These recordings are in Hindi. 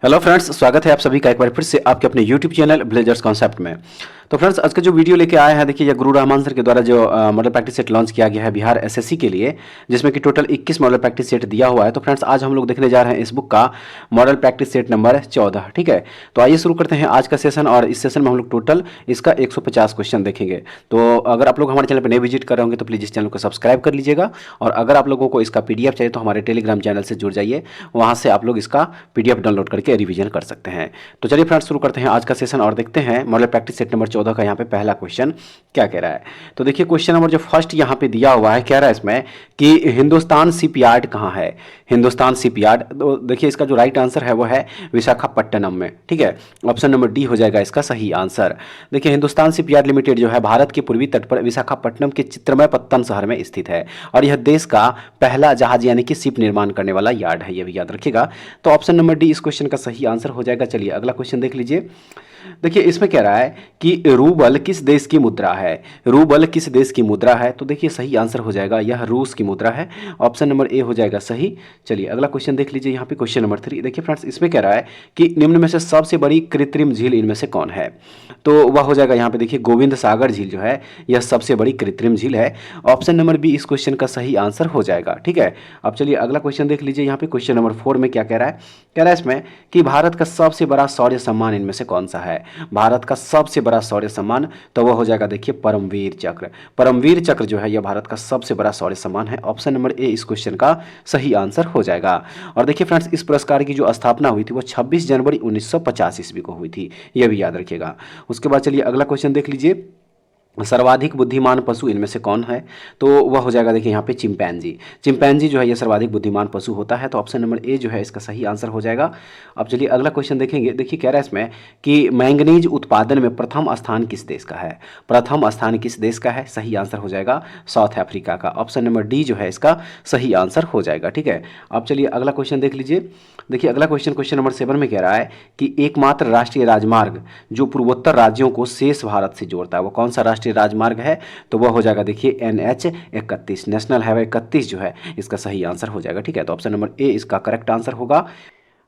हेलो फ्रेंड्स, स्वागत है आप सभी का एक बार फिर से आपके अपने यूट्यूब चैनल ब्लेजर्स कॉन्सेप्ट में। तो फ्रेंड्स, आज का जो वीडियो लेके आए हैं, देखिए, यह गुरु रहमान सर के द्वारा जो मॉडल प्रैक्टिस सेट लॉन्च किया गया है बिहार एसएससी के लिए, जिसमें कि टोटल 21 मॉडल प्रैक्टिस सेट दिया हुआ है। तो फ्रेंड्स, आज हम लोग देखने जा रहे हैं इस बुक का मॉडल प्रैक्टिस सेट नंबर 14। ठीक है, तो आइए शुरू करते हैं आज का सेशन। और इस सेशन में हम लोग टोटल इसका 150 क्वेश्चन देखेंगे। तो अगर आप लोग हमारे चैनल पर नए विजिट कर रहे होंगे तो प्लीज़ इस चैनल को सब्सक्राइब कर लीजिएगा। और अगर आप लोगों को इसका पीडीएफ चाहिए तो हमारे टेलीग्राम चैनल से जुड़ जाइए, वहाँ से आप लोग इसका पीडीएफ डाउनलोड करके रिवीजन कर सकते हैं। तो चलिए फ्रेंड्स, शुरू करते हैं आज का सेशन और देखते हैं मॉडल प्रैक्टिस सेट नंबर 14 का यहाँ पे पहला क्वेश्चन क्या कह रहा है। तो देखिए, क्वेश्चन नंबर जो फर्स्ट यहाँ पे दिया हुआ है, कह रहा है इसमें कि हिंदुस्तान शिपयार्ड कहाँ है। हिंदुस्तान शिपयार्ड, तो देखिए इसका जो राइट आंसर है वो है विशाखापट्टनम में। ठीक है, ऑप्शन नंबर डी हो जाएगा इसका सही आंसर। देखिए, हिंदुस्तान शिपयार्ड लिमिटेड जो है भारत के पूर्वी तट पर विशाखापट्टनम के चित्रमय पत्तन शहर में स्थित है और यह देश का पहला जहाज यानी कि शिप निर्माण करने वाला यार्ड है, यह भी याद रखिएगा। तो ऑप्शन नंबर डी इस क्वेश्चन का सही आंसर हो जाएगा। चलिए अगला क्वेश्चन देख लीजिए। देखिए, इसमें कह रहा है कि रूबल किस देश की मुद्रा है। रूबल किस देश की मुद्रा है, तो देखिए सही आंसर हो जाएगा यह रूस की मुद्रा है। ऑप्शन नंबर ए हो जाएगा सही। चलिए अगला क्वेश्चन देख लीजिए। यहाँ पे क्वेश्चन नंबर 3 देखिए फ्रेंड्स, इसमें कह रहा है कि निम्न में से सबसे बड़ी कृत्रिम झील इनमें से कौन है। तो वह हो जाएगा यहाँ पे देखिए गोविंद सागर झील जो है यह सबसे बड़ी कृत्रिम झील है। ऑप्शन नंबर बी इस क्वेश्चन का सही आंसर हो जाएगा। ठीक है, अब चलिए अगला क्वेश्चन देख लीजिए। यहाँ पे क्वेश्चन नंबर 4 में क्या कह रहा है, कह रहा है इसमें कि भारत का सबसे बड़ा शौर्य सम्मान इनमें से कौन सा है। भारत का सबसे बड़ा शौर्य सम्मान, तो वह हो जाएगा देखिए परमवीर चक्र। परमवीर चक्र जो है यह भारत का सबसे बड़ा शौर्य सम्मान है। ऑप्शन नंबर ए इस क्वेश्चन का सही आंसर हो जाएगा। और देखिए फ्रेंड्स, इस पुरस्कार की जो स्थापना हुई थी वो 26 जनवरी 1950 ईस्वी को हुई थी, यह भी याद रखिएगा। उसके बाद चलिए अगला क्वेश्चन देख लीजिए। सर्वाधिक बुद्धिमान पशु इनमें से कौन है, तो वह हो जाएगा देखिए यहाँ पे चिंपैंजी। चिंपैंजी जो है यह सर्वाधिक बुद्धिमान पशु होता है। तो ऑप्शन नंबर ए जो है इसका सही आंसर हो जाएगा। अब चलिए अगला क्वेश्चन देखेंगे। देखिए कह रहा है इसमें कि मैंगनीज उत्पादन में प्रथम स्थान किस देश का है। प्रथम स्थान किस देश का है, सही आंसर हो जाएगा साउथ अफ्रीका का। ऑप्शन नंबर डी जो है इसका सही आंसर हो जाएगा। ठीक है, अब चलिए अगला क्वेश्चन देख लीजिए। देखिए अगला क्वेश्चन, क्वेश्चन नंबर 7 में कह रहा है कि एकमात्र राष्ट्रीय राजमार्ग जो पूर्वोत्तर राज्यों को शेष भारत से जोड़ता है वो कौन सा राष्ट्रीय राजमार्ग है, तो वह हो जाएगा देखिए NH 31, नेशनल हाईवे 31 जो है इसका सही आंसर हो जाएगा। ठीक है, तो ऑप्शन नंबर ए इसका करेक्ट आंसर होगा।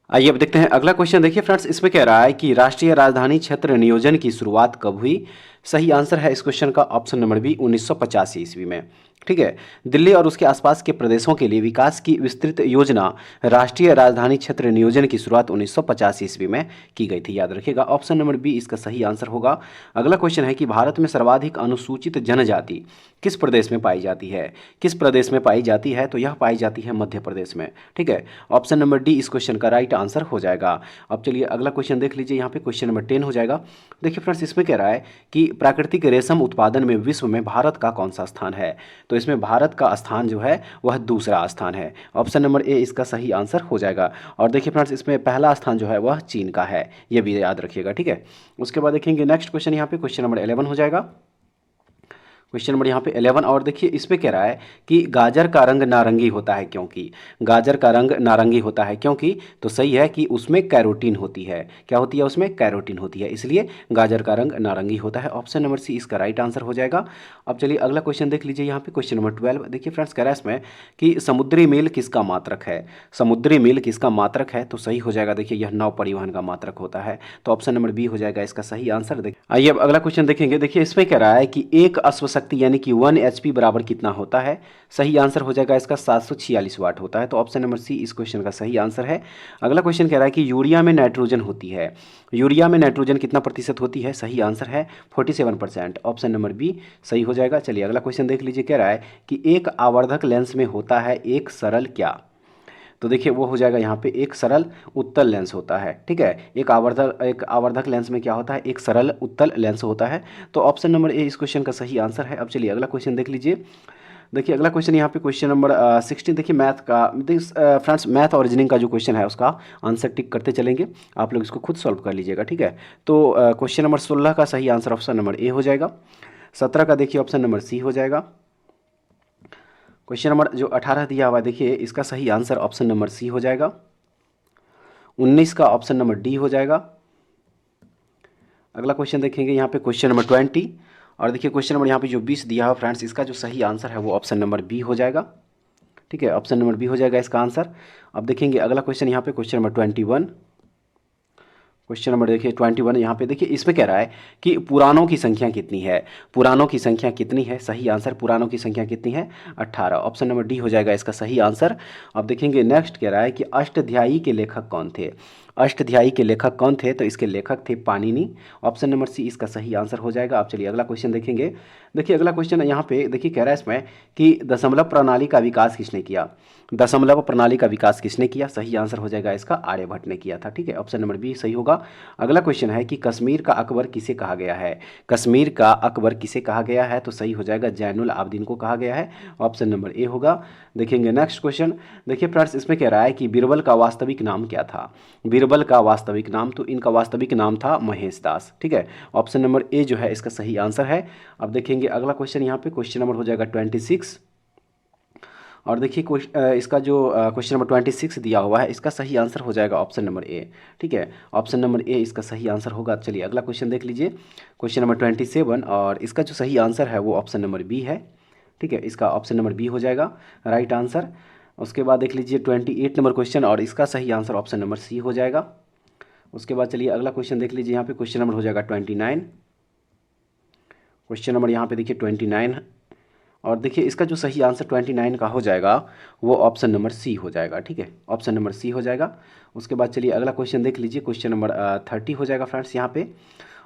आइए अब देखते हैं अगला क्वेश्चन। देखिए फ्रेंड्स, इसमें कह रहा है कि राष्ट्रीय राजधानी क्षेत्र नियोजन की शुरुआत कब हुई। सही आंसर है इस क्वेश्चन का ऑप्शन नंबर बी 1985 ईस्वी में। ठीक है, दिल्ली और उसके आसपास के प्रदेशों के लिए विकास की विस्तृत योजना राष्ट्रीय राजधानी क्षेत्र नियोजन की शुरुआत 1950 ईस्वी में की गई थी, याद रखिएगा। ऑप्शन नंबर बी इसका सही आंसर होगा। अगला क्वेश्चन है कि भारत में सर्वाधिक अनुसूचित जनजाति किस प्रदेश में पाई जाती है। किस प्रदेश में पाई जाती है, तो यह पाई जाती है मध्य प्रदेश में। ठीक है, ऑप्शन नंबर डी इस क्वेश्चन का राइट आंसर हो जाएगा। अब चलिए अगला क्वेश्चन देख लीजिए। यहाँ पे क्वेश्चन नंबर 10 हो जाएगा। देखिए फ्रेंड्स, इसमें कह रहा है कि प्राकृतिक रेशम उत्पादन में विश्व में भारत का कौन सा स्थान है, तो इसमें भारत का स्थान जो है वह दूसरा स्थान है। ऑप्शन नंबर ए इसका सही आंसर हो जाएगा। और देखिए फ्रेंड्स, इसमें पहला स्थान जो है वह चीन का है, यह भी याद रखिएगा। ठीक है, उसके बाद देखेंगे नेक्स्ट क्वेश्चन। यहाँ पे क्वेश्चन नंबर 11 हो जाएगा। क्वेश्चन नंबर यहाँ पे 11, और देखिए इसमें कह रहा है कि गाजर का रंग नारंगी होता है क्योंकि। गाजर का रंग नारंगी होता है क्योंकि, तो सही है कि उसमें कैरोटीन होती है। क्या होती है, उसमें कैरोटीन होती है, इसलिए गाजर का रंग नारंगी होता है। ऑप्शन नंबर सी इसका राइट आंसर हो जाएगा। अब चलिए अगला क्वेश्चन देख लीजिए। यहाँ पे क्वेश्चन नंबर 12 देखिए फ्रेंड्स, कह रहा है इसमें कि समुद्री मील किसका मात्रक है। समुद्री मील किसका मात्रक है, तो सही हो जाएगा देखिए यह नौ परिवहन का मात्रक होता है। तो ऑप्शन नंबर बी हो जाएगा इसका सही आंसर। देखिए आइए अब अगला क्वेश्चन देखेंगे। देखिए इसमें कह रहा है कि एक अश्वशक्ति यानी कि 1 HP बराबर कितना होता है। सही आंसर हो जाएगा इसका 746 वाट होता है। तो ऑप्शन नंबर सी इस क्वेश्चन का सही आंसर है। अगला क्वेश्चन कह रहा है कि यूरिया में नाइट्रोजन होती है। यूरिया में नाइट्रोजन कितना प्रतिशत होती है, सही आंसर है 47%। ऑप्शन नंबर बी सही हो जाएगा। चलिए अगला क्वेश्चन देख लीजिए। कह रहा है कि एक आवर्धक लेंस में होता है एक सरल क्या, तो देखिए वो हो जाएगा यहाँ पे एक सरल उत्तल लेंस होता है। ठीक है, एक आवर्धक लेंस में क्या होता है, एक सरल उत्तल लेंस होता है। तो ऑप्शन नंबर ए इस क्वेश्चन का सही आंसर है। अब चलिए अगला क्वेश्चन देख लीजिए। देखिए अगला क्वेश्चन यहाँ पे क्वेश्चन नंबर 16 देखिए मैथ का। फ्रेंड्स, मैथ और रीजनिंग का जो क्वेश्चन है उसका आंसर टिक करते चलेंगे, आप लोग इसको खुद सॉल्व कर लीजिएगा। ठीक है, तो क्वेश्चन नंबर 16 का सही आंसर ऑप्शन नंबर ए हो जाएगा। 17 का देखिए ऑप्शन नंबर सी हो जाएगा। क्वेश्चन नंबर जो 18 दिया हुआ है देखिए इसका सही आंसर ऑप्शन नंबर सी हो जाएगा। 19 का ऑप्शन नंबर डी हो जाएगा। अगला क्वेश्चन देखेंगे यहाँ पे क्वेश्चन नंबर 20, और देखिए क्वेश्चन नंबर यहाँ पे जो 20 दिया है फ्रेंड्स, इसका जो सही आंसर है वो ऑप्शन नंबर बी हो जाएगा। ठीक है, ऑप्शन नंबर बी हो जाएगा इसका आंसर। अब देखेंगे अगला क्वेश्चन यहाँ पे क्वेश्चन नंबर 21, क्वेश्चन नंबर देखिए 21 यहाँ पे देखिए, इसमें कह रहा है कि पुराणों की संख्या कितनी है। पुराणों की संख्या कितनी है, सही आंसर पुराणों की संख्या कितनी है, 18। ऑप्शन नंबर डी हो जाएगा इसका सही आंसर। अब देखेंगे नेक्स्ट कह रहा है कि अष्टध्यायी के लेखक कौन थे। अष्टध्यायी के लेखक कौन थे, तो इसके लेखक थे पाणिनि। ऑप्शन नंबर सी इसका सही आंसर हो जाएगा। आप चलिए अगला क्वेश्चन देखेंगे। देखिए अगला क्वेश्चन यहाँ पे देखिए कह रहा है इसमें कि दशमलव प्रणाली का विकास किसने किया। दशमलव प्रणाली का विकास किसने किया, सही आंसर हो जाएगा इसका आर्यभट्ट ने किया था। ठीक है, ऑप्शन नंबर बी सही होगा। अगला क्वेश्चन है कि कश्मीर का अकबर किसे कहा गया है। कश्मीर का अकबर किसे कहा गया है, तो सही हो जाएगा जैनुल आबदीन को कहा गया है। ऑप्शन नंबर ए होगा। देखेंगे नेक्स्ट क्वेश्चन। देखिए फ्रेंड्स इसमें कह रहा है कि बीरबल का वास्तविक नाम क्या था। बीरबल का वास्तविक नाम, तो इनका वास्तविक नाम था महेश दास। ठीक है, ऑप्शन नंबर ए जो है इसका सही आंसर है। अब देखेंगे अगला क्वेश्चन, यहाँ पे क्वेश्चन नंबर हो जाएगा 26। और देखिए इसका जो क्वेश्चन नंबर 26 दिया हुआ है, इसका सही आंसर हो जाएगा ऑप्शन नंबर ए। ठीक है, ऑप्शन नंबर ए इसका सही आंसर होगा। चलिए अगला क्वेश्चन देख लीजिए, क्वेश्चन नंबर 27, और इसका जो सही आंसर है वो ऑप्शन नंबर बी है। ठीक है, इसका ऑप्शन नंबर बी हो जाएगा राइट आंसर। उसके बाद देख लीजिए 28 नंबर क्वेश्चन, और इसका सही आंसर ऑप्शन नंबर सी हो जाएगा। उसके बाद चलिए अगला क्वेश्चन देख लीजिए, यहाँ पे क्वेश्चन नंबर हो जाएगा 29। क्वेश्चन नंबर यहाँ पे देखिए 29, और देखिए इसका जो सही आंसर 29 का हो जाएगा वो ऑप्शन नंबर सी हो जाएगा। ठीक है, ऑप्शन नंबर सी हो जाएगा। उसके बाद चलिए अगला क्वेश्चन देख लीजिए, क्वेश्चन नंबर 30 हो जाएगा फ्रेंड्स यहाँ पे।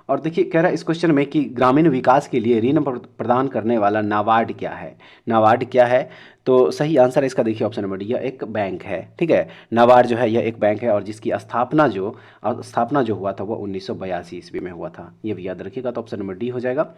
और देखिए कह रहा है इस क्वेश्चन में कि ग्रामीण विकास के लिए ऋण प्रदान करने वाला नाबार्ड क्या है। नाबार्ड क्या है, तो सही आंसर इसका देखिए ऑप्शन नंबर डी, यह एक बैंक है। ठीक है, नाबार्ड जो है यह एक बैंक है, और जिसकी स्थापना जो हुआ था वो 1982 ईस्वी में हुआ था। ये भी याद रखिएगा, तो ऑप्शन नंबर डी हो जाएगा।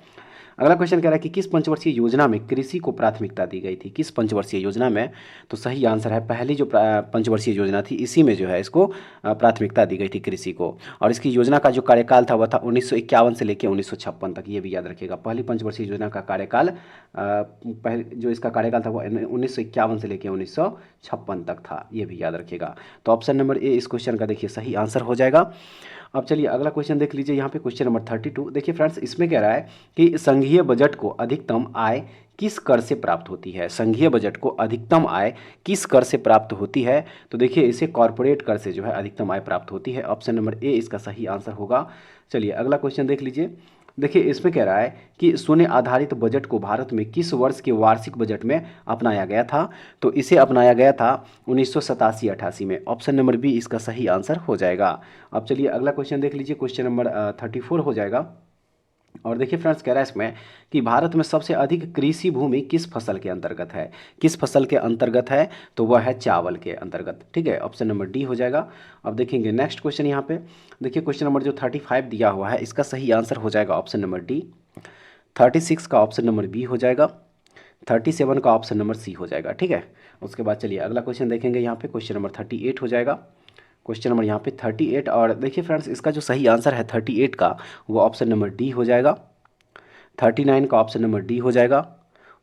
अगला क्वेश्चन कह रहा है कि किस पंचवर्षीय योजना में कृषि को प्राथमिकता दी गई थी। किस पंचवर्षीय योजना में, तो सही आंसर है पहली जो पंचवर्षीय योजना थी इसी में जो है इसको प्राथमिकता दी गई थी कृषि को। और इसकी योजना का जो कार्यकाल था वह था 1951 से लेकर 1956 तक। ये भी याद रखिएगा, पहली पंचवर्षीय योजना का कार्यकाल पहले जो इसका कार्यकाल था वो 1951 से लेकर 1956 तक था। ये भी याद रखिएगा, तो ऑप्शन नंबर ए इस क्वेश्चन का देखिए सही आंसर हो जाएगा। अब चलिए अगला क्वेश्चन देख लीजिए, यहाँ पे क्वेश्चन नंबर 32। देखिए फ्रेंड्स इसमें कह रहा है कि संघीय बजट को अधिकतम आय किस कर से प्राप्त होती है। संघीय बजट को अधिकतम आय किस कर से प्राप्त होती है, तो देखिए इसे कॉर्पोरेट कर से जो है अधिकतम आय प्राप्त होती है। ऑप्शन नंबर ए इसका सही आंसर होगा। चलिए अगला क्वेश्चन देख लीजिए। देखिए इसमें कह रहा है कि शून्य आधारित बजट को भारत में किस वर्ष के वार्षिक बजट में अपनाया गया था, तो इसे अपनाया गया था 1987-88 में। ऑप्शन नंबर बी इसका सही आंसर हो जाएगा। अब चलिए अगला क्वेश्चन देख लीजिए, क्वेश्चन नंबर 34 हो जाएगा। और देखिए फ्रेंड्स कह रहा है इसमें कि भारत में सबसे अधिक कृषि भूमि किस फसल के अंतर्गत है। किस फसल के अंतर्गत है, तो वह है चावल के अंतर्गत। ठीक है, ऑप्शन नंबर डी हो जाएगा। अब देखेंगे नेक्स्ट क्वेश्चन, यहाँ पे देखिए क्वेश्चन नंबर जो 35 दिया हुआ है इसका सही आंसर हो जाएगा ऑप्शन नंबर डी। 36 का ऑप्शन नंबर बी हो जाएगा। 37 का ऑप्शन नंबर सी हो जाएगा। ठीक है, उसके बाद चलिए अगला क्वेश्चन देखेंगे, यहाँ पे क्वेश्चन नंबर 38 हो जाएगा। क्वेश्चन नंबर यहाँ पे 38, और देखिए फ्रेंड्स इसका जो सही आंसर है 38 का वो ऑप्शन नंबर डी हो जाएगा। 39 का ऑप्शन नंबर डी हो जाएगा।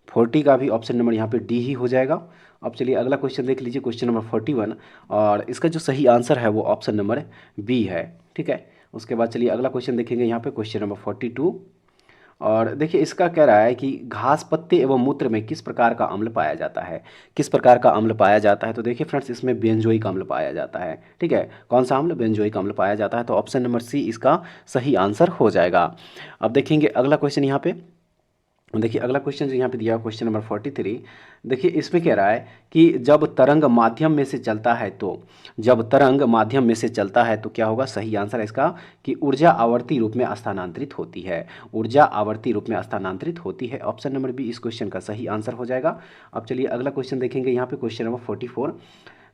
40 का भी ऑप्शन नंबर यहाँ पे डी ही हो जाएगा। अब चलिए अगला क्वेश्चन देख लीजिए, क्वेश्चन नंबर 41, और इसका जो सही आंसर है वो ऑप्शन नंबर बी है। ठीक है, उसके बाद चलिए अगला क्वेश्चन देखेंगे, यहाँ पे क्वेश्चन नंबर 42, और देखिए इसका कह रहा है कि घास पत्ते एवं मूत्र में किस प्रकार का अम्ल पाया जाता है। किस प्रकार का अम्ल पाया जाता है, तो देखिए फ्रेंड्स इसमें बेंजोइक अम्ल पाया जाता है। ठीक है, कौन सा अम्ल, बेंजोइक अम्ल पाया जाता है, तो ऑप्शन नंबर सी इसका सही आंसर हो जाएगा। अब देखेंगे अगला क्वेश्चन, यहाँ पे देखिए अगला क्वेश्चन जो यहाँ पे दिया क्वेश्चन नंबर 43। देखिए इसमें कह रहा है कि जब तरंग माध्यम में से चलता है तो क्या होगा, सही आंसर है इसका कि ऊर्जा आवर्ती रूप में स्थानांतरित होती है। ऊर्जा आवर्ती रूप में स्थानांतरित होती है। ऑप्शन नंबर बी इस क्वेश्चन का सही आंसर हो जाएगा। अब चलिए अगला क्वेश्चन देखेंगे, यहाँ पे क्वेश्चन नंबर 44।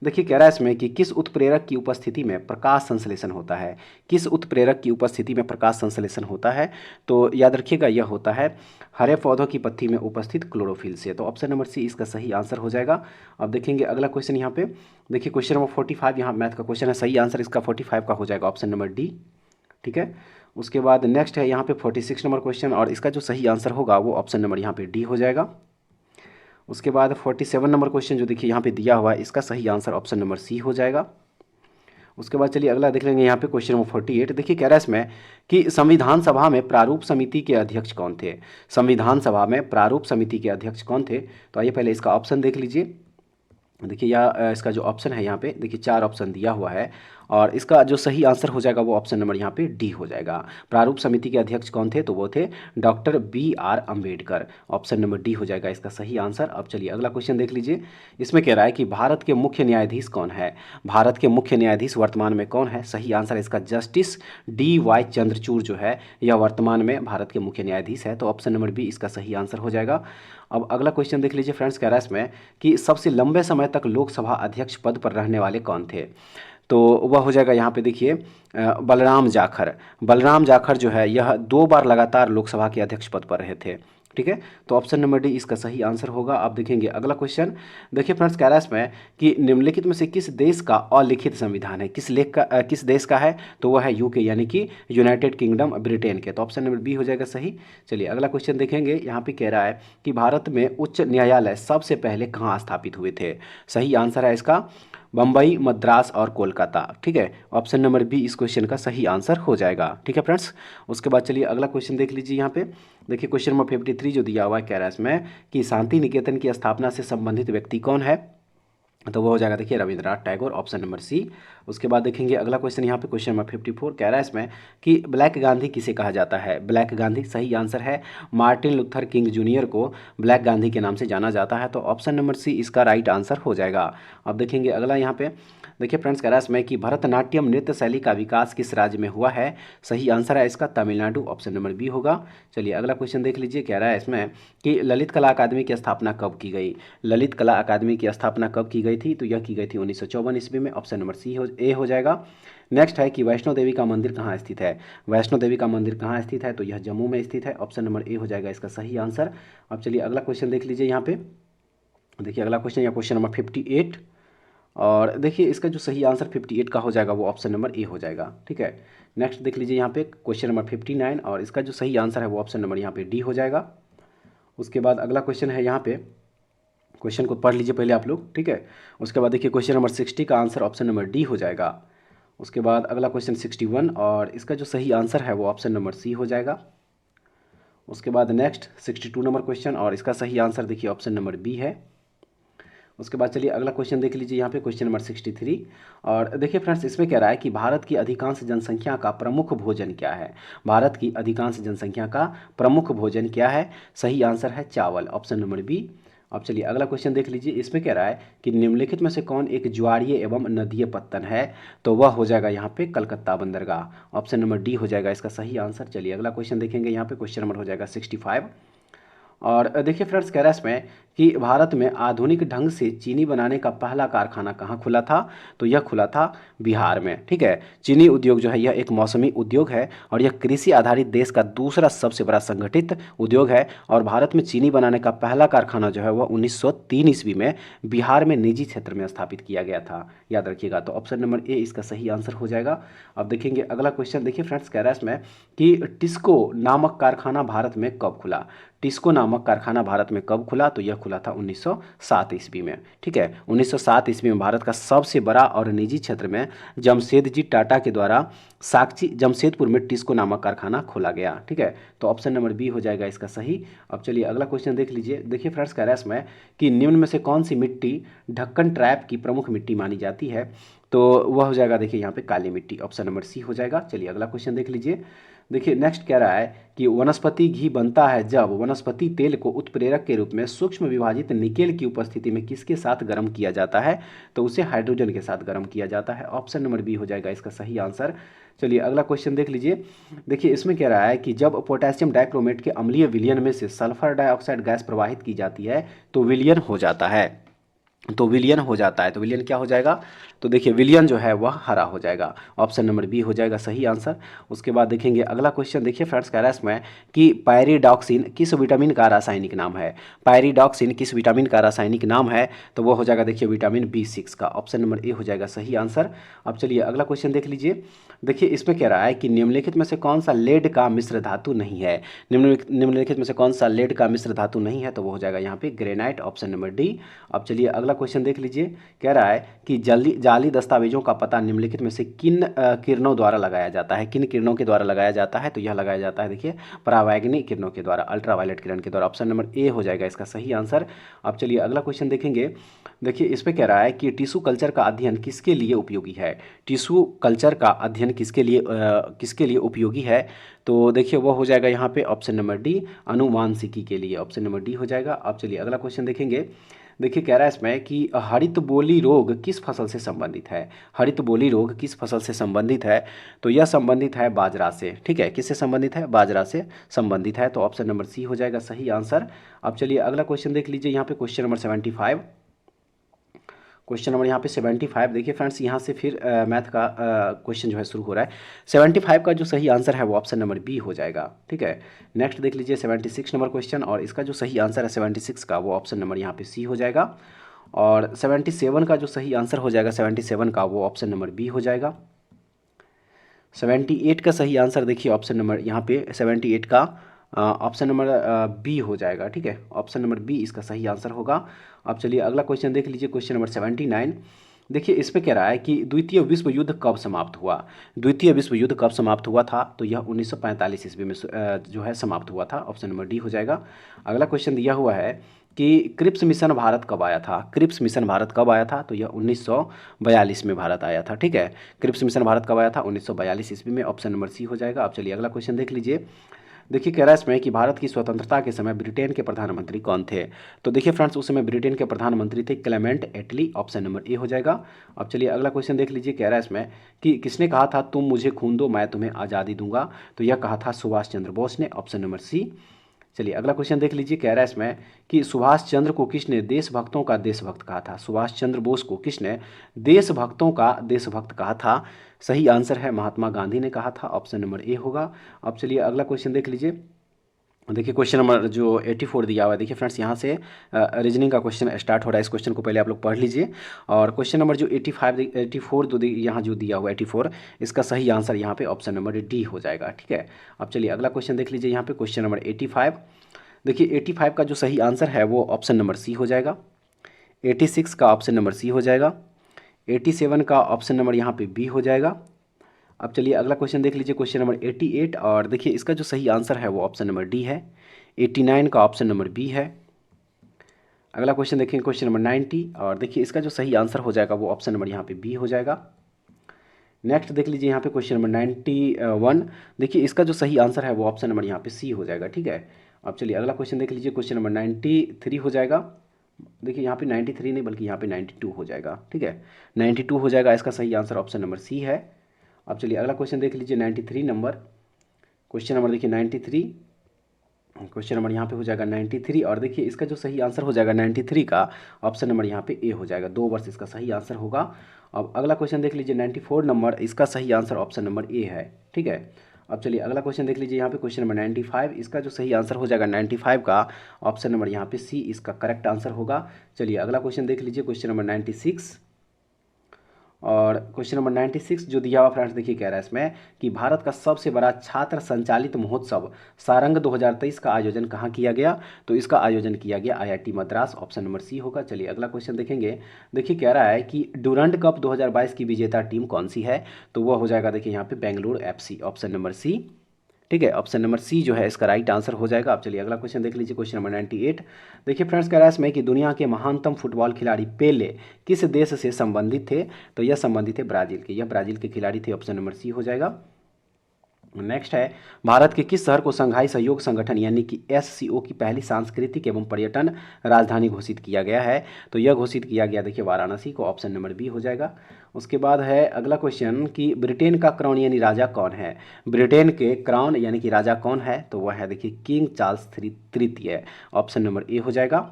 देखिए कह रहा है इसमें कि किस उत्प्रेरक की उपस्थिति में प्रकाश संश्लेषण होता है। किस उत्प्रेरक की उपस्थिति में प्रकाश संश्लेषण होता है, तो याद रखिएगा यह होता है हरे पौधों की पत्ती में उपस्थित क्लोरोफिल से। तो ऑप्शन नंबर सी इसका सही आंसर हो जाएगा। अब देखेंगे अगला क्वेश्चन, यहाँ पे देखिए क्वेश्चन नंबर 45, यहाँ मैथ का क्वेश्चन है। सही आंसर इसका 45 का हो जाएगा ऑप्शन नंबर डी। ठीक है, उसके बाद नेक्स्ट है यहाँ पे 46 नंबर क्वेश्चन, और इसका जो सही आंसर होगा वो ऑप्शन नंबर यहाँ पे डी हो जाएगा। उसके बाद 47 नंबर क्वेश्चन जो देखिए यहाँ पे दिया हुआ है इसका सही आंसर ऑप्शन नंबर सी हो जाएगा। उसके बाद चलिए अगला देख लेंगे, यहाँ पे क्वेश्चन नंबर 48। देखिए कह रहा है इसमें कि संविधान सभा में प्रारूप समिति के अध्यक्ष कौन थे। संविधान सभा में प्रारूप समिति के अध्यक्ष कौन थे, तो आइए पहले इसका ऑप्शन देख लीजिए। देखिए इसका जो ऑप्शन है यहाँ पे देखिए 4 ऑप्शन दिया हुआ है, और इसका जो सही आंसर हो जाएगा वो ऑप्शन नंबर यहाँ पे डी हो जाएगा। प्रारूप समिति के अध्यक्ष कौन थे? तो वो थे doctor BR Ambedkar. Option number D हो जाएगा इसका सही आंसर। अब चलिए अगला क्वेश्चन देख लीजिए। इसमें कह रहा है कि भारत के मुख्य न्यायाधीश कौन है? भारत के मुख्य न्यायाधीश वर्तमान में कौन है? सही आंसर इसका जस्टिस DY चंद्रचूड़ जो है यह वर्तमान में भारत के मुख्य न्यायाधीश है। तो ऑप्शन नंबर बी इसका सही आंसर हो जाएगा। अब अगला क्वेश्चन देख लीजिए फ्रेंड्स, कह रहा है इसमें कि सबसे लंबे समय तक लोकसभा अध्यक्ष पद पर रहने वाले कौन थे? तो वह हो जाएगा यहाँ पे देखिए बलराम जाखर। बलराम जाखर जो है यह 2 बार लगातार लोकसभा के अध्यक्ष पद पर रहे थे। ठीक है, तो ऑप्शन नंबर डी इसका सही आंसर होगा। आप देखेंगे अगला क्वेश्चन। देखिए फ्रेंड्स, कह रहा है इसमें कि निम्नलिखित में से किस देश का अलिखित संविधान है? किस देश का है? तो वह है यूके यानी कि यूनाइटेड किंगडम ब्रिटेन के। तो ऑप्शन नंबर बी हो जाएगा सही। चलिए अगला क्वेश्चन देखेंगे। यहाँ पे कह रहा है कि भारत में उच्च न्यायालय सबसे पहले कहाँ स्थापित हुए थे? सही आंसर है इसका बम्बई, मद्रास और कोलकाता। ठीक है, ऑप्शन नंबर बी इस क्वेश्चन का सही आंसर हो जाएगा। ठीक है फ्रेंड्स, उसके बाद चलिए अगला क्वेश्चन देख लीजिए। यहाँ पे देखिए क्वेश्चन नंबर 53 जो दिया हुआ है, कह रहा है इसमें कि शांति निकेतन की स्थापना से संबंधित व्यक्ति कौन है? तो वो हो जाएगा देखिए Rabindranath Tagore. Option number C. उसके बाद देखेंगे अगला क्वेश्चन। यहाँ पे क्वेश्चन नंबर 54 कह रहा है इसमें कि ब्लैक गांधी किसे कहा जाता है? ब्लैक गांधी सही आंसर है मार्टिन लूथर किंग जूनियर को ब्लैक गांधी के नाम से जाना जाता है। तो ऑप्शन नंबर सी इसका राइट आंसर हो जाएगा। अब देखेंगे अगला। यहाँ पे देखिए फ्रेंड्स, कह रहा है इसमें कि भरतनाट्यम नृत्य शैली का विकास किस राज्य में हुआ है? सही आंसर है इसका तमिलनाडु। ऑप्शन नंबर बी होगा। चलिए अगला क्वेश्चन देख लीजिए। कह रहा है इसमें कि ललित कला अकादमी की स्थापना कब की गई? ललित कला अकादमी की स्थापना कब की गई थी? तो यह की गई थी 1954 ईस्वी में। ऑप्शन नंबर सी ए हो जाएगा। नेक्स्ट है कि वैष्णो देवी का मंदिर कहाँ स्थित है? वैष्णो देवी का मंदिर कहाँ स्थित है? तो यह जम्मू में स्थित है। ऑप्शन नंबर ए हो जाएगा इसका सही आंसर। अब चलिए अगला क्वेश्चन देख लीजिए। यहाँ पे देखिए अगला क्वेश्चन या क्वेश्चन नंबर 58 और देखिए इसका जो सही आंसर 58 का हो जाएगा वो ऑप्शन नंबर ए हो जाएगा। ठीक है, नेक्स्ट देख लीजिए यहाँ पे क्वेश्चन नंबर 59 और इसका जो सही आंसर है वो ऑप्शन नंबर यहाँ पे डी हो जाएगा। उसके बाद अगला क्वेश्चन है यहाँ पे, क्वेश्चन को पढ़ लीजिए पहले आप लोग। ठीक है, उसके बाद देखिए क्वेश्चन नंबर 60 का आंसर ऑप्शन नंबर डी हो जाएगा। उसके बाद अगला क्वेश्चन 61 और इसका जो सही आंसर है वो ऑप्शन नंबर सी हो जाएगा। उसके बाद नेक्स्ट 62 नंबर क्वेश्चन और इसका सही आंसर देखिए ऑप्शन नंबर बी है। उसके बाद चलिए अगला क्वेश्चन देख लीजिए। यहाँ पे क्वेश्चन नंबर 63 और देखिए फ्रेंड्स, इसमें कह रहा है कि भारत की अधिकांश जनसंख्या का प्रमुख भोजन क्या है? भारत की अधिकांश जनसंख्या का प्रमुख भोजन क्या है? सही आंसर है चावल। Option number B. अब चलिए अगला क्वेश्चन देख लीजिए। इसमें कह रहा है कि निम्नलिखित में से कौन एक ज्वारीय एवं नदीय पत्तन है? तो वह हो जाएगा यहाँ पे कलकत्ता बंदरगाह। ऑप्शन नंबर डी हो जाएगा इसका सही आंसर। चलिए अगला क्वेश्चन देखेंगे। यहाँ पे क्वेश्चन नंबर हो जाएगा 65 और देखिए फ्रेंड्स, कह रहा है इसमें कि भारत में आधुनिक ढंग से चीनी बनाने का पहला कारखाना कहाँ खुला था? तो यह खुला था बिहार में। ठीक है, चीनी उद्योग जो है यह एक मौसमी उद्योग है और यह कृषि आधारित देश का दूसरा सबसे बड़ा संगठित उद्योग है। और भारत में चीनी बनाने का पहला कारखाना जो है वह 1903 ईस्वी में बिहार में निजी क्षेत्र में स्थापित किया गया था, याद रखिएगा। तो ऑप्शन नंबर ए इसका सही आंसर हो जाएगा। अब देखेंगे अगला क्वेश्चन। देखिए फ्रेंड्स, कह रहा है इसमें कि टिस्को नामक कारखाना भारत में कब खुला? टिस्को नामक कारखाना भारत में कब खुला? तो यह खुला था 1907 ईस्वी में। ठीक है, 1907 ईस्वी में भारत का सबसे बड़ा और निजी क्षेत्र में जमशेदजी टाटा के द्वारा साक्षी जमशेदपुर में टिस्को नामक कारखाना खोला गया। ठीक है, तो ऑप्शन नंबर बी हो जाएगा इसका सही। अब चलिए अगला क्वेश्चन देख लीजिए। देखिए फ्रेंड्स, कह रहा है इसमें कि निम्न में से कौन सी मिट्टी ढक्कन ट्रैप की प्रमुख मिट्टी मानी जाती है? तो वह हो जाएगा देखिए यहाँ पे काली मिट्टी। ऑप्शन नंबर सी हो जाएगा। चलिए अगला क्वेश्चन देख लीजिए। देखिए नेक्स्ट कह रहा है कि वनस्पति घी बनता है जब वनस्पति तेल को उत्प्रेरक के रूप में सूक्ष्म विभाजित निकेल की उपस्थिति में किसके साथ गर्म किया जाता है? तो उसे हाइड्रोजन के साथ गर्म किया जाता है। ऑप्शन नंबर बी हो जाएगा इसका सही आंसर। चलिए अगला क्वेश्चन देख लीजिए। देखिए इसमें कह रहा है कि जब पोटेशियम डाइक्रोमेट के अम्लीय विलयन में से सल्फर डाइऑक्साइड गैस प्रवाहित की जाती है तो विलयन हो जाता है। तो विलियन हो जाता है। तो विलियन क्या हो जाएगा? तो देखिए विलियन जो है वह हरा हो जाएगा। ऑप्शन नंबर बी हो जाएगा सही आंसर। उसके बाद देखेंगे अगला क्वेश्चन। देखिए फ्रेंड्स, कह रहा है इसमें कि पायरिडॉक्सिन किस विटामिन का रासायनिक नाम है? पायरिडॉक्सिन किस विटामिन का रासायनिक नाम है? तो वो हो जाएगा देखिए विटामिन B6 का। ऑप्शन नंबर ए हो जाएगा सही आंसर। अब चलिए अगला क्वेश्चन देख लीजिए। देखिए इसमें कह रहा है कि निम्नलिखित में से कौन सा लेड का मिश्र धातु नहीं है? निम्नलिखित में से कौन सा लेड का मिश्र धातु नहीं है? तो वो हो जाएगा यहाँ पे ग्रेनाइट। Option number D. अब चलिए अगला क्वेश्चन देख लीजिए। कह रहा है कि जाली दस्तावेजों का पता निम्नलिखित में से किन किरणों द्वारा लगाया जाता है? किन किरणों के द्वारा लगाया जाता है? तो यह लगाया जाता है देखिए परावैंगनी किरणों के द्वारा, अल्ट्रावायलेट किरण के द्वारा। ऑप्शन नंबर ए हो जाएगा इसका सही आंसर। अब चलिए अगला क्वेश्चन देखेंगे। देखिए इस पे कह रहा है कि टिश्यू कल्चर का अध्ययन किसके लिए उपयोगी है। टिश्यू कल्चर का अध्ययन किसके लिए उपयोगी है। तो देखिए वो हो जाएगा यहाँ पे ऑप्शन नंबर डी, अनुवांशिकी के लिए। ऑप्शन नंबर डी हो जाएगा। अब चलिए अगला क्वेश्चन देखेंगे। देखिए कह रहा है इसमें कि हरित बोली रोग किस फसल से संबंधित है। हरित बोली रोग किस फसल से संबंधित है। तो यह संबंधित है बाजरा से। ठीक है, किससे संबंधित है, बाजरा से संबंधित है। तो ऑप्शन नंबर सी हो जाएगा सही आंसर। अब चलिए अगला क्वेश्चन देख लीजिए। यहाँ पे क्वेश्चन नंबर 75, क्वेश्चन नंबर यहाँ पे 75। देखिए फ्रेंड्स यहाँ से फिर मैथ का क्वेश्चन जो है शुरू हो रहा है। 75 का जो सही आंसर है वो ऑप्शन नंबर बी हो जाएगा। ठीक है, नेक्स्ट देख लीजिए 76 नंबर क्वेश्चन, और इसका जो सही आंसर है 76 का वो ऑप्शन नंबर यहाँ पे सी हो जाएगा। और 77 का जो सही आंसर हो जाएगा 77 का वो ऑप्शन नंबर बी हो जाएगा। 78 का सही आंसर देखिए ऑप्शन नंबर यहाँ पे 78 का ऑप्शन नंबर बी हो जाएगा। ठीक है, ऑप्शन नंबर बी इसका सही आंसर होगा। अब चलिए अगला क्वेश्चन देख लीजिए, क्वेश्चन नंबर 79। देखिए इस पे कह रहा है कि द्वितीय विश्व युद्ध कब समाप्त हुआ। द्वितीय विश्व युद्ध कब समाप्त हुआ था। तो यह 1945 ईस्वी में जो है समाप्त हुआ था। ऑप्शन नंबर डी हो जाएगा। अगला क्वेश्चन दिया हुआ है कि क्रिप्स मिशन भारत कब आया था। क्रिप्स मिशन भारत कब आया था। तो यह 1942 में भारत आया था। ठीक है, क्रिप्स मिशन भारत कब आया था, 1942 ईस्वी में। ऑप्शन नंबर सी हो जाएगा। अब चलिए अगला क्वेश्चन देख लीजिए। देखिए कह रहा है इसमें कि भारत की स्वतंत्रता के समय ब्रिटेन के प्रधानमंत्री कौन थे। तो देखिए फ्रेंड्स उस समय ब्रिटेन के प्रधानमंत्री थे Clement Attlee. Option number A हो जाएगा। अब चलिए अगला क्वेश्चन देख लीजिए। कह रहा है इसमें कि किसने कहा था तुम मुझे खून दो मैं तुम्हें आज़ादी दूंगा। तो यह कहा था सुभाष चंद्र बोस ने। Option number C. चलिए अगला क्वेश्चन देख लीजिए। कह रहा है इसमें कि सुभाष चंद्र को किसने देशभक्तों का देशभक्त कहा था। सुभाष चंद्र बोस को किसने देशभक्तों का देशभक्त कहा था। सही आंसर है महात्मा गांधी ने कहा था। ऑप्शन नंबर ए होगा। अब चलिए अगला क्वेश्चन देख लीजिए। देखिए क्वेश्चन नंबर जो 84 दिया हुआ है। देखिए फ्रेंड्स यहाँ से रीजनिंग का क्वेश्चन स्टार्ट हो रहा है। इस क्वेश्चन को पहले आप लोग पढ़ लीजिए। और क्वेश्चन नंबर जो 84 यहाँ जो दिया हुआ है 84, इसका सही आंसर यहाँ पे ऑप्शन नंबर डी हो जाएगा। ठीक है, अब चलिए अगला क्वेश्चन देख लीजिए। यहाँ पे क्वेश्चन नंबर 85। देखिए 85 का जो सही आंसर है वो ऑप्शन नंबर सी हो जाएगा। 86 का ऑप्शन नंबर सी हो जाएगा। 87 का ऑप्शन नंबर यहाँ पे बी हो जाएगा। अब चलिए अगला क्वेश्चन देख लीजिए, क्वेश्चन नंबर 88, और देखिए इसका जो सही आंसर है वो ऑप्शन नंबर डी है। 89 का ऑप्शन नंबर बी है। अगला क्वेश्चन देखेंगे क्वेश्चन नंबर 90, और देखिए इसका जो सही आंसर हो जाएगा वो ऑप्शन नंबर यहाँ पे बी हो जाएगा। नेक्स्ट देख लीजिए यहाँ पे क्वेश्चन नंबर 91। देखिए इसका जो सही आंसर है वो ऑप्शन नंबर यहाँ पे सी हो जाएगा। ठीक है, अब चलिए अगला क्वेश्चन देख लीजिए, क्वेश्चन नंबर 93 हो जाएगा। देखिए यहाँ पे 93 नहीं बल्कि यहाँ पे 92 हो जाएगा। ठीक है, 92 हो जाएगा। इसका सही आंसर ऑप्शन नंबर सी है। अब चलिए अगला क्वेश्चन देख लीजिए 93 नंबर। क्वेश्चन नंबर देखिए 93, क्वेश्चन नंबर यहाँ पे हो जाएगा 93, और देखिए इसका जो सही आंसर हो जाएगा 93 का ऑप्शन नंबर यहाँ पे ए हो जाएगा। 2 वर्ष इसका सही आंसर होगा। अब अगला क्वेश्चन देख लीजिए 94 नंबर। इसका सही आंसर ऑप्शन नंबर ए है। ठीक है, अब चलिए अगला क्वेश्चन देख लीजिए। यहाँ पे क्वेश्चन नंबर 95, इसका जो सही आंसर हो जाएगा 95 का ऑप्शन नंबर यहाँ पे सी इसका करेक्ट आंसर होगा। चलिए अगला क्वेश्चन देख लीजिए, क्वेश्चन नंबर 96, और क्वेश्चन नंबर 96 जो दिया हुआ फ्रेंड्स देखिए कह रहा है इसमें कि भारत का सबसे बड़ा छात्र संचालित महोत्सव सारंग 2023 का आयोजन कहाँ किया गया। तो इसका आयोजन किया गया IIT Madras. Option number C होगा। चलिए अगला क्वेश्चन देखेंगे। देखिए कह रहा है कि डुरंड कप 2022 की विजेता टीम कौन सी है। तो वह हो जाएगा देखिए यहाँ पे Bengaluru FC. Option number C. ठीक है, ऑप्शन नंबर सी जो है इसका राइट आंसर हो जाएगा। अब चलिए अगला क्वेश्चन देख लीजिए, क्वेश्चन नंबर 98। देखिए फ्रेंड्स कह रहा है इसमें कि दुनिया के महानतम फुटबॉल खिलाड़ी पेले किस देश से संबंधित थे। तो यह संबंधित है ब्राजील के। यह ब्राजील के खिलाड़ी थे। ऑप्शन नंबर सी हो जाएगा। नेक्स्ट है भारत के किस शहर को संघाई सहयोग संगठन यानी कि एससीओ की पहली सांस्कृतिक एवं पर्यटन राजधानी घोषित किया गया है। तो यह घोषित किया गया देखिए वाराणसी को। ऑप्शन नंबर बी हो जाएगा। उसके बाद है अगला क्वेश्चन कि ब्रिटेन का क्राउन यानी राजा कौन है। ब्रिटेन के क्राउन यानी कि राजा कौन है। तो वह है देखिए किंग चार्ल्स तृतीय। ऑप्शन नंबर ए हो जाएगा।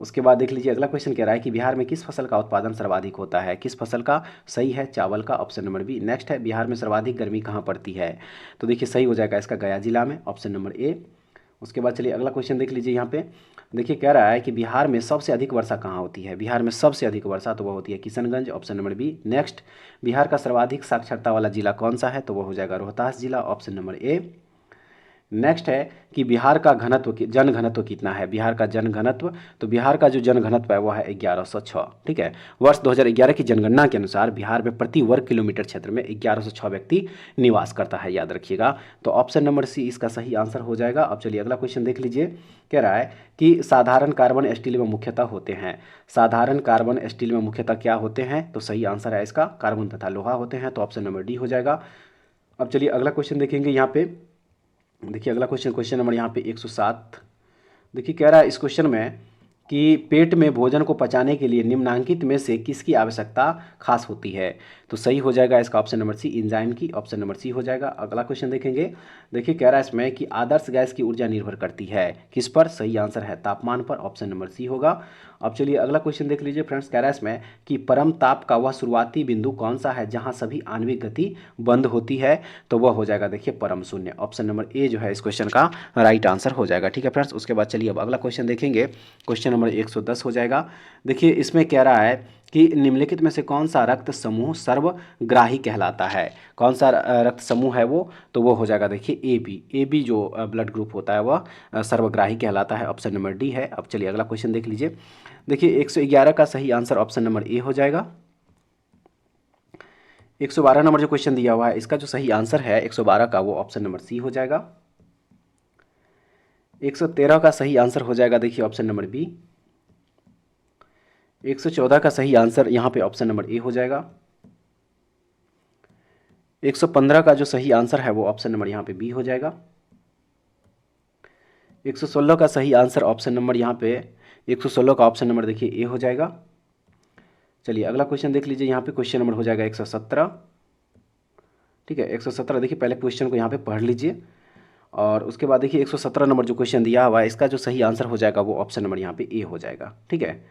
उसके बाद देख लीजिए अगला क्वेश्चन कह रहा है कि बिहार में किस फसल का उत्पादन सर्वाधिक होता है। किस फसल का। सही है चावल का। Option number B. नेक्स्ट है बिहार में सर्वाधिक गर्मी कहाँ पड़ती है। तो देखिए सही हो जाएगा इसका गया जिला में। ऑप्शन नंबर ए। उसके बाद चलिए अगला क्वेश्चन देख लीजिए। यहाँ पे देखिए कह रहा है कि बिहार में सबसे अधिक वर्षा कहाँ होती है। बिहार में सबसे अधिक वर्षा तो वह होती है Kishanganj. Option number B. Next Bihar का सर्वाधिक साक्षरता वाला जिला कौन सा है। तो वह हो जाएगा रोहतास जिला। ऑप्शन नंबर ए। नेक्स्ट है कि बिहार का जन घनत्व कितना है, बिहार का जन घनत्व, तो बिहार का जो जन घनत्व है वो है 1106। ठीक है, वर्ष 2011 की जनगणना के अनुसार बिहार में प्रति वर्ग किलोमीटर क्षेत्र में 1106 व्यक्ति निवास करता है, याद रखिएगा। तो ऑप्शन नंबर सी इसका सही आंसर हो जाएगा। अब चलिए अगला क्वेश्चन देख लीजिए। कह रहा है कि साधारण कार्बन स्टील में मुख्यतः होते हैं, साधारण कार्बन स्टील में मुख्यतः क्या होते हैं, तो सही आंसर है इसका कार्बन तथा लोहा होते हैं, तो ऑप्शन नंबर डी हो जाएगा। अब चलिए अगला क्वेश्चन देखेंगे। यहाँ पे देखिए अगला क्वेश्चन नंबर यहाँ पे 107। देखिए कह रहा है इस क्वेश्चन में कि पेट में भोजन को पचाने के लिए निम्नलिखित में से किसकी आवश्यकता खास होती है, तो सही हो जाएगा इसका ऑप्शन नंबर सी, एंजाइम की, ऑप्शन नंबर सी हो जाएगा। अगला क्वेश्चन देखेंगे। देखिए कह रहा है इसमें कि आदर्श गैस की ऊर्जा निर्भर करती है किस पर, सही आंसर है तापमान पर, ऑप्शन नंबर सी होगा। अब चलिए अगला क्वेश्चन देख लीजिए फ्रेंड्स। कह रहा है इसमें कि परम ताप का वह शुरुआती बिंदु कौन सा है जहां सभी आणविक गति बंद होती है, तो वह हो जाएगा देखिए परम शून्य, ऑप्शन नंबर ए जो है इस क्वेश्चन का राइट आंसर हो जाएगा। ठीक है फ्रेंड्स, उसके बाद चलिए अब अगला क्वेश्चन देखेंगे। क्वेश्चन नंबर 110 हो जाएगा। देखिए इसमें कह रहा है कि निम्नलिखित में से कौन सा रक्त समूह सर्वग्राही कहलाता है, कौन सा रक्त समूह है वो, तो वो हो जाएगा देखिए ए बी, ए बी जो ब्लड ग्रुप होता है वह सर्वग्राही कहलाता है, ऑप्शन नंबर डी है। अब चलिए अगला क्वेश्चन देख लीजिए। देखिए 111 का सही आंसर ऑप्शन नंबर ए हो जाएगा। 112 नंबर जो क्वेश्चन दिया हुआ है इसका जो सही आंसर है 112 का वो ऑप्शन नंबर सी हो जाएगा। 113 का सही आंसर हो जाएगा देखिए ऑप्शन नंबर बी। 114 का सही आंसर यहाँ पे ऑप्शन नंबर ए हो जाएगा। 115 का जो सही आंसर है वो ऑप्शन नंबर यहाँ पे बी हो जाएगा। 116 का सही आंसर ऑप्शन नंबर यहाँ पे 116 का ऑप्शन नंबर देखिए ए हो जाएगा। चलिए अगला क्वेश्चन देख लीजिए। यहाँ पे क्वेश्चन नंबर हो जाएगा 117। ठीक है 117, देखिए पहले क्वेश्चन को यहाँ पे पढ़ लीजिए और उसके बाद देखिए 117 नंबर जो क्वेश्चन दिया हुआ है इसका जो सही आंसर हो जाएगा वो ऑप्शन नंबर यहाँ पे ए हो जाएगा। ठीक है,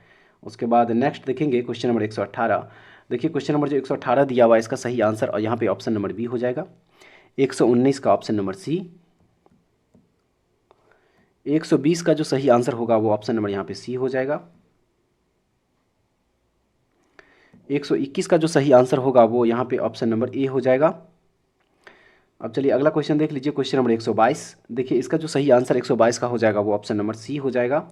उसके बाद नेक्स्ट देखेंगे क्वेश्चन नंबर 118। देखिए क्वेश्चन नंबर जो 118 दिया हुआ है इसका सही आंसर और यहाँ पे ऑप्शन नंबर बी हो जाएगा। 119 का ऑप्शन नंबर सी। 120 का जो सही आंसर होगा वो ऑप्शन नंबर यहाँ पे सी हो जाएगा। 121 का जो सही आंसर होगा वो यहाँ पे ऑप्शन नंबर ए हो जाएगा। अब चलिए अगला क्वेश्चन देख लीजिए। Question number 122। देखिए इसका जो सही आंसर 122 का हो जाएगा वो ऑप्शन नंबर सी हो जाएगा।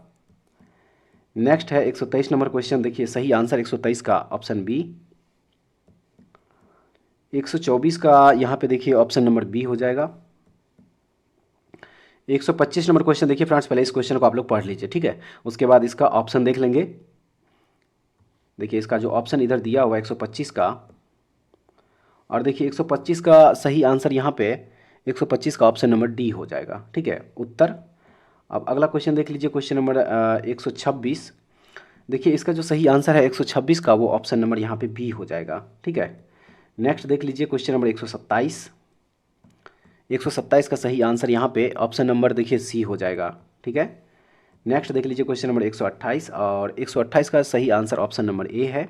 नेक्स्ट है 123 नंबर क्वेश्चन। देखिए सही आंसर 123 का ऑप्शन बी। 124 का यहाँ पे देखिए ऑप्शन नंबर बी हो जाएगा। 125 नंबर क्वेश्चन देखिए फ्रेंड्स, पहले इस क्वेश्चन को आप लोग पढ़ लीजिए। ठीक है, उसके बाद इसका ऑप्शन देख लेंगे। देखिए इसका जो ऑप्शन इधर दिया हुआ है 125 का, और देखिए 125 का सही आंसर यहाँ पे 125 का ऑप्शन नंबर डी हो जाएगा। ठीक है, उत्तर। अब अगला क्वेश्चन देख लीजिए। Question number 126। देखिए इसका जो सही आंसर है 126 का वो ऑप्शन नंबर यहाँ पे बी हो जाएगा। ठीक है, नेक्स्ट देख लीजिए क्वेश्चन नंबर 127। 127 का सही आंसर यहाँ पे ऑप्शन नंबर देखिए सी हो जाएगा। ठीक है, नेक्स्ट देख लीजिए क्वेश्चन नंबर 128 और 128 का सही आंसर ऑप्शन नंबर ए है।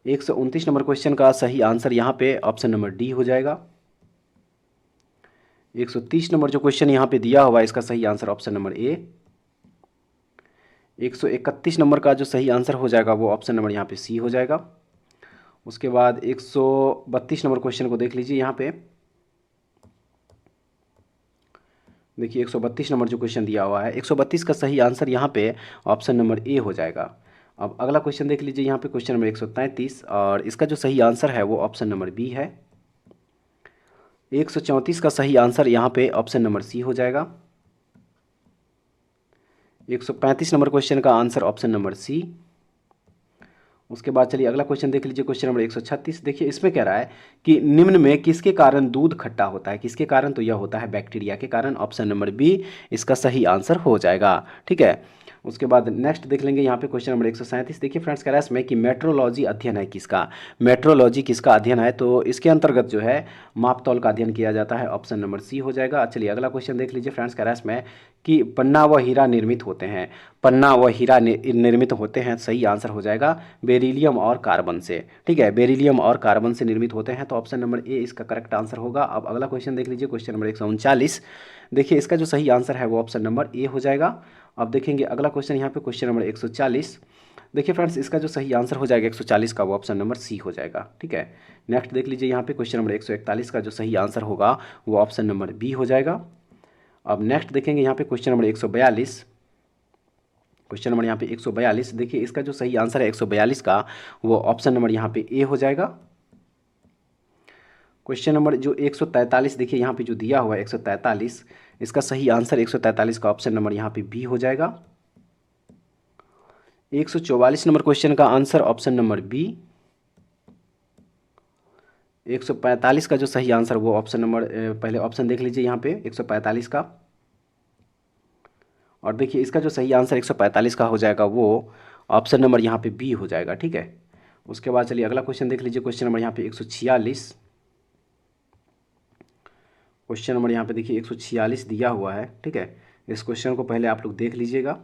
129 नंबर क्वेश्चन का सही आंसर यहाँ पे ऑप्शन नंबर डी हो जाएगा। 130 नंबर जो क्वेश्चन यहाँ पे दिया हुआ है इसका सही आंसर ऑप्शन नंबर ए। 131 नंबर का जो सही आंसर हो जाएगा वो ऑप्शन नंबर यहाँ पे सी हो जाएगा। उसके बाद 132 नंबर क्वेश्चन को देख लीजिए। यहाँ पे देखिए 132 नंबर जो क्वेश्चन दिया हुआ है 132 का सही आंसर यहाँ पे ऑप्शन नंबर ए हो जाएगा। अब अगला क्वेश्चन देख लीजिए। यहाँ पे क्वेश्चन नंबर 133 और इसका जो सही आंसर है वो ऑप्शन नंबर बी है। 134 का सही आंसर यहाँ पे ऑप्शन नंबर सी हो जाएगा। 135 नंबर क्वेश्चन का आंसर ऑप्शन नंबर सी। उसके बाद चलिए अगला क्वेश्चन देख लीजिए। Question number 136। देखिए इसमें कह रहा है कि निम्न में किसके कारण दूध खट्टा होता है, किसके कारण, तो यह होता है बैक्टीरिया के कारण, ऑप्शन नंबर बी इसका सही आंसर हो जाएगा। ठीक है, उसके बाद नेक्स्ट देख लेंगे। यहाँ पे क्वेश्चन नंबर 137। देखिए फ्रेंड्स कह रहा है इसमें कि मेट्रोलॉजी अध्ययन है किसका, मेट्रोलॉजी किसका अध्ययन है, तो इसके अंतर्गत जो है मापतौल का अध्ययन किया जाता है, ऑप्शन नंबर सी हो जाएगा। चलिए अगला क्वेश्चन देख लीजिए फ्रेंड्स। कह रहा है इसमें कि पन्ना व हीरा निर्मित होते हैं, पन्ना व हीरा निर्मित होते हैं, सही आंसर हो जाएगा बेरिलियम और कार्बन से। ठीक है, बेरिलियम और कार्बन से निर्मित होते हैं, तो ऑप्शन नंबर ए इसका करेक्ट आंसर होगा। अब अगला क्वेश्चन देख लीजिए, क्वेश्चन नंबर 139। देखिए इसका जो सही आंसर है वो ऑप्शन नंबर ए हो जाएगा। अब देखेंगे अगला क्वेश्चन यहाँ पे, क्वेश्चन नंबर 140। देखिए फ्रेंड्स, इसका जो सही आंसर हो जाएगा 140 का, वो ऑप्शन नंबर सी हो जाएगा। ठीक है, नेक्स्ट देख लीजिए यहाँ पे, क्वेश्चन नंबर 141 का जो सही आंसर होगा वो ऑप्शन नंबर बी हो जाएगा। अब नेक्स्ट देखेंगे यहाँ पे, क्वेश्चन नंबर 142। क्वेश्चन नंबर यहाँ पे 142, देखिए इसका जो सही आंसर है 142 का, वो ऑप्शन नंबर यहाँ पे ए हो जाएगा। क्वेश्चन नंबर जो 143, देखिए यहाँ पे जो दिया हुआ है 143, इसका सही आंसर 143 का ऑप्शन नंबर यहाँ पे बी हो जाएगा। 144 नंबर क्वेश्चन का आंसर ऑप्शन नंबर बी। 145 का जो सही आंसर वो ऑप्शन नंबर, पहले ऑप्शन देख लीजिए यहाँ पे 145 का, और देखिए इसका जो सही आंसर 145 का हो जाएगा वो ऑप्शन नंबर यहाँ पे बी हो जाएगा। ठीक है, उसके बाद चलिए अगला क्वेश्चन देख लीजिए, क्वेश्चन नंबर यहाँ पे 146। क्वेश्चन नंबर यहाँ पे देखिए 146 दिया हुआ है। ठीक है, इस क्वेश्चन को पहले आप लोग देख लीजिएगा,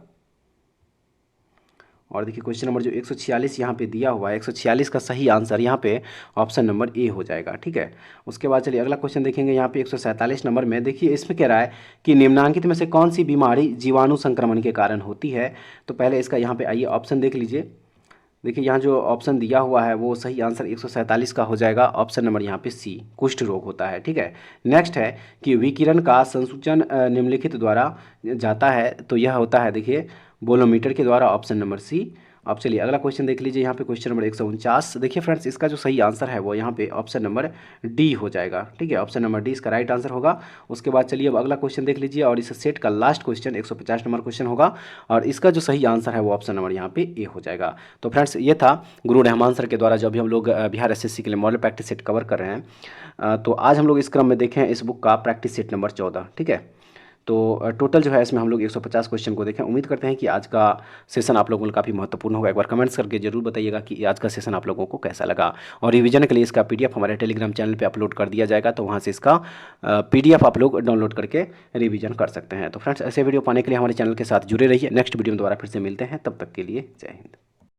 और देखिए क्वेश्चन नंबर जो 146 यहाँ पे दिया हुआ है, 146 का सही आंसर यहाँ पे ऑप्शन नंबर ए हो जाएगा। ठीक है, उसके बाद चलिए अगला क्वेश्चन देखेंगे यहाँ पे 147 नंबर में। देखिए इसमें कह रहा है कि निम्नांकित में से कौन सी बीमारी जीवाणु संक्रमण के कारण होती है। तो पहले इसका यहाँ पे आइए ऑप्शन देख लीजिए। देखिए यहाँ जो ऑप्शन दिया हुआ है वो सही आंसर 147 का हो जाएगा, ऑप्शन नंबर यहाँ पे सी, कुष्ठ रोग होता है। ठीक है, नेक्स्ट है कि विकिरण का संसूचन निम्नलिखित द्वारा जाता है, तो यह होता है देखिए बोलोमीटर के द्वारा, ऑप्शन नंबर सी। अब चलिए अगला क्वेश्चन देख लीजिए यहाँ पे, क्वेश्चन नंबर 149। देखिए फ्रेंड्स, इसका जो सही आंसर है वो यहाँ पे ऑप्शन नंबर डी हो जाएगा। ठीक है, ऑप्शन नंबर डी इसका राइट आंसर होगा। उसके बाद चलिए अब अगला क्वेश्चन देख लीजिए, और इस सेट का लास्ट क्वेश्चन 150 नंबर क्वेश्चन होगा, और इसका जो सही आंसर है वो ऑप्शन नंबर यहाँ पे ए हो जाएगा। तो फ्रेंड्स, ये था गुरु रहमान सर के द्वारा जो अभी हम लोग बिहार एसएससी के लिए मॉडल प्रैक्टिस सेट कवर कर रहे हैं। तो आज हम लोग इस क्रम में देखें इस बुक का प्रैक्टिस सेट नंबर 14। ठीक है, तो टोटल जो है इसमें हम लोग 150 क्वेश्चन को देखें। उम्मीद करते हैं कि आज का सेशन आप लोगों के लिए काफ़ी महत्वपूर्ण होगा। एक बार कमेंट्स करके जरूर बताइएगा कि आज का सेशन आप लोगों को कैसा लगा, और रिवीजन के लिए इसका पीडीएफ हमारे टेलीग्राम चैनल पे अपलोड कर दिया जाएगा, तो वहाँ से इसका पीडीएफ आप लोग डाउनलोड करके रिवीजन कर सकते हैं। तो फ्रेंड्स, ऐसे वीडियो पाने के लिए हमारे चैनल के साथ जुड़े रहिए। नेक्स्ट वीडियो में दोबारा फिर से मिलते हैं, तब तक के लिए जय हिंद।